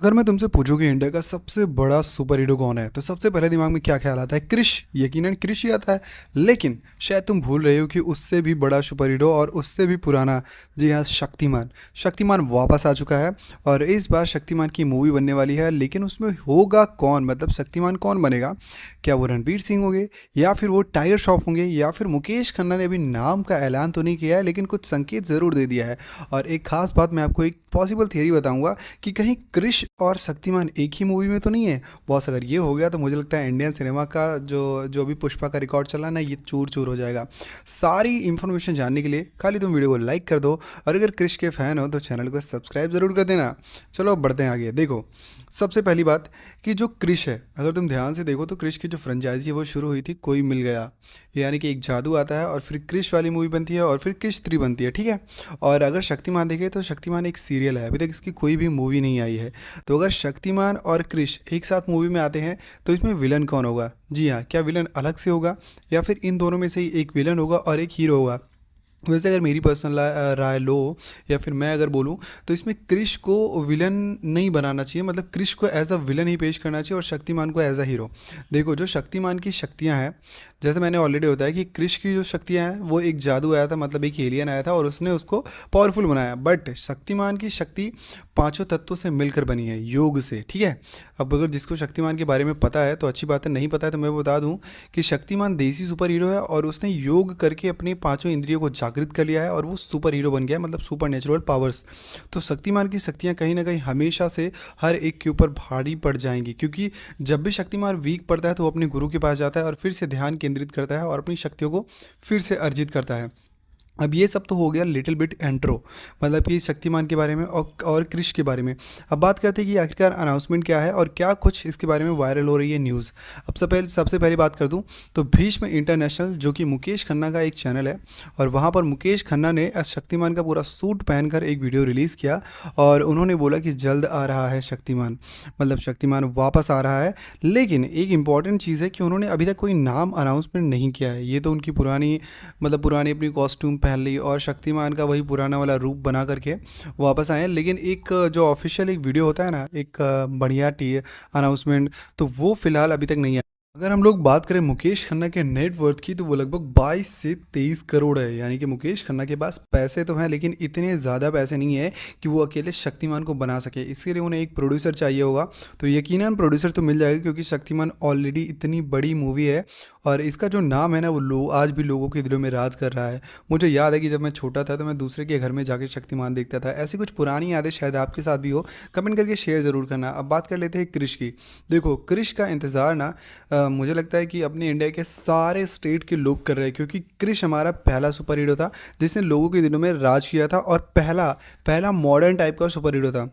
अगर मैं तुमसे पूछूं कि इंडिया का सबसे बड़ा सुपर हीरो कौन है तो सबसे पहले दिमाग में क्या ख्याल आता है? क्रिश। यकीनन क्रिश ही आता है। लेकिन शायद तुम भूल रहे हो कि उससे भी बड़ा सुपर हीरो और उससे भी पुराना, जी हाँ, शक्तिमान। शक्तिमान वापस आ चुका है और इस बार शक्तिमान की मूवी बनने वाली है। लेकिन उसमें होगा कौन, मतलब शक्तिमान कौन बनेगा? क्या वो रणवीर सिंह होंगे, या फिर वो टाइगर श्रॉफ होंगे, या फिर मुकेश खन्ना ने अभी नाम का ऐलान तो नहीं किया है लेकिन कुछ संकेत ज़रूर दे दिया है। और एक खास बात, मैं आपको एक पॉसिबल थियरी बताऊंगा कि कहीं क्रिश और शक्तिमान एक ही मूवी में तो नहीं है। बॉस, अगर ये हो गया तो मुझे लगता है इंडियन सिनेमा का जो जो भी पुष्पा का रिकॉर्ड चला ना, ये चूर चूर हो जाएगा। सारी इन्फॉर्मेशन जानने के लिए खाली तुम वीडियो को लाइक कर दो, और अगर क्रिश के फैन हो तो चैनल को सब्सक्राइब जरूर कर देना। चलो अब बढ़ते हैं आगे। देखो, सबसे पहली बात कि जो क्रिश है, अगर तुम ध्यान से देखो तो क्रिश की जो फ्रेंचाइजी है वो शुरू हुई थी कोई मिल गया, यानी कि एक जादू आता है और फिर क्रिश वाली मूवी बनती है और फिर क्रिश 3 बनती है, ठीक है। और अगर शक्तिमान देखें तो शक्तिमान एक सीरियल है, अभी तक इसकी कोई भी मूवी नहीं आई है। तो अगर शक्तिमान और क्रिश एक साथ मूवी में आते हैं तो इसमें विलन कौन होगा? जी हाँ, क्या विलन अलग से होगा या फिर इन दोनों में से ही एक विलन होगा और एक हीरो होगा? वैसे अगर मेरी पर्सनल राय लो, या फिर मैं अगर बोलूँ, तो इसमें क्रिश को विलन नहीं बनाना चाहिए, मतलब क्रिश को एज अ विलन ही पेश करना चाहिए और शक्तिमान को एज अ हीरो। देखो, जो शक्तिमान की शक्तियाँ हैं, जैसे मैंने ऑलरेडी बताया कि क्रिश की जो शक्तियाँ हैं वो एक जादू आया था, मतलब एक एलियन आया था और उसने उसको पावरफुल बनाया। बट शक्तिमान की शक्ति पांचों तत्वों से मिलकर बनी है, योग से, ठीक है। अब अगर जिसको शक्तिमान के बारे में पता है तो अच्छी बात है, नहीं पता है तो मैं बता दूं कि शक्तिमान देसी सुपर हीरो है और उसने योग करके अपनी पांचों इंद्रियों को जागृत कर लिया है और वो सुपर हीरो बन गया है, मतलब सुपर नेचुरल पावर्स। तो शक्तिमान की शक्तियाँ कहीं ना कहीं हमेशा से हर एक के ऊपर भारी पड़ जाएंगी, क्योंकि जब भी शक्तिमान वीक पड़ता है तो वो अपने गुरु के पास जाता है और फिर से ध्यान केंद्रित करता है और अपनी शक्तियों को फिर से अर्जित करता है। अब ये सब तो हो गया लिटिल बिट एंट्रो, मतलब कि शक्तिमान के बारे में और क्रिश के बारे में। अब बात करते हैं कि आखिरकार अनाउंसमेंट क्या है और क्या कुछ इसके बारे में वायरल हो रही है न्यूज़। अब सबसे पहले बात कर दूं तो भीष्म इंटरनेशनल, जो कि मुकेश खन्ना का एक चैनल है, और वहाँ पर मुकेश खन्ना ने शक्तिमान का पूरा सूट पहनकर एक वीडियो रिलीज़ किया और उन्होंने बोला कि जल्द आ रहा है शक्तिमान, मतलब शक्तिमान वापस आ रहा है। लेकिन एक इंपॉर्टेंट चीज़ है कि उन्होंने अभी तक कोई नाम अनाउंसमेंट नहीं किया है। ये तो उनकी पुरानी अपनी कॉस्ट्यूम पहन ली और शक्तिमान का वही पुराना वाला रूप बना करके वापस आए हैं। लेकिन एक जो ऑफिशियल एक वीडियो होता है ना, एक बढ़िया टी अनाउंसमेंट, तो वो फिलहाल अभी तक नहीं है। अगर हम लोग बात करें मुकेश खन्ना के नेट वर्थ की, तो वो लगभग 22 से 23 करोड़ है। यानी कि मुकेश खन्ना के पास पैसे तो हैं लेकिन इतने ज़्यादा पैसे नहीं है कि वो अकेले शक्तिमान को बना सके। इसके लिए उन्हें एक प्रोड्यूसर चाहिए होगा, तो यकीनन प्रोड्यूसर तो मिल जाएगा, क्योंकि शक्तिमान ऑलरेडी इतनी बड़ी मूवी है और इसका जो नाम है ना, वो आज भी लोगों के दिलों में राज कर रहा है। मुझे याद है कि जब मैं छोटा था तो मैं दूसरे के घर में जाकर शक्तिमान देखता था। ऐसी कुछ पुरानी यादें शायद आपके साथ भी हो, कमेंट करके शेयर ज़रूर करना। अब बात कर लेते हैं क्रिश की। देखो, क्रिश का इंतज़ार ना मुझे लगता है कि अपने इंडिया के सारे स्टेट के लोग कर रहे हैं, क्योंकि क्रिश हमारा पहला सुपर हीरो था जिसने लोगों के दिलों में राज किया था और पहला पहला मॉडर्न टाइप का सुपर हीरो था।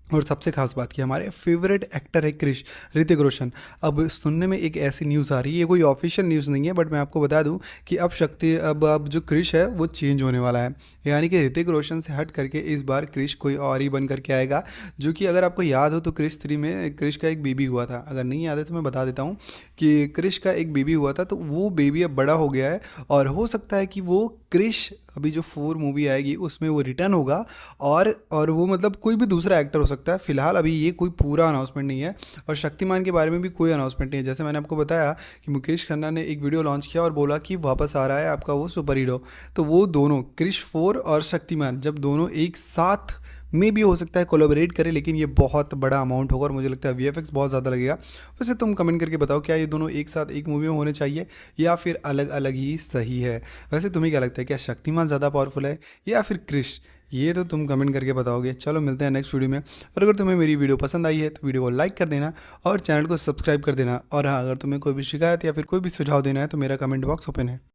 और सबसे खास बात कि हमारे फेवरेट एक्टर है क्रिश, ऋतिक रोशन। अब सुनने में एक ऐसी न्यूज़ आ रही है, ये कोई ऑफिशियल न्यूज़ नहीं है, बट मैं आपको बता दूं कि अब जो क्रिश है वो चेंज होने वाला है। यानी कि ऋतिक रोशन से हट करके इस बार क्रिश कोई और ही बन करके आएगा। जो कि अगर आपको याद हो तो क्रिश 3 में क्रिश का एक बेबी हुआ था। अगर नहीं याद है तो मैं बता देता हूँ कि क्रिश का एक बेबी हुआ था, तो वो बेबी अब बड़ा हो गया है और हो सकता है कि वो क्रिश अभी जो 4 मूवी आएगी उसमें वो रिटर्न होगा, और वो मतलब कोई भी दूसरा एक्टर हो सकता है। फिलहाल अभी ये कोई पूरा अनाउंसमेंट नहीं है और शक्तिमान के बारे में भी कोई अनाउंसमेंट नहीं है। जैसे मैंने आपको बताया कि मुकेश खन्ना ने एक वीडियो लॉन्च किया और बोला कि वापस आ रहा है आपका वो सुपर हीरो। तो वो दोनों क्रिश 4 और शक्तिमान जब दोनों एक साथ में भी हो सकता है कोलैबोरेट करें, लेकिन ये बहुत बड़ा अमाउंट होगा और मुझे लगता है वीएफएक्स बहुत ज़्यादा लगेगा। वैसे तुम कमेंट करके बताओ, क्या ये दोनों एक साथ एक मूवी में होने चाहिए या फिर अलग अलग ही सही है? वैसे तुम्हें क्या लगता है, क्या शक्तिमान ज़्यादा पावरफुल है या फिर क्रिश? ये तो तुम कमेंट करके बताओगे। चलो मिलते हैं नेक्स्ट वीडियो में। और अगर तुम्हें मेरी वीडियो पसंद आई है तो वीडियो को लाइक कर देना और चैनल को सब्सक्राइब कर देना। और हाँ, अगर तुम्हें कोई भी शिकायत या फिर कोई भी सुझाव देना है तो मेरा कमेंट बॉक्स ओपन है।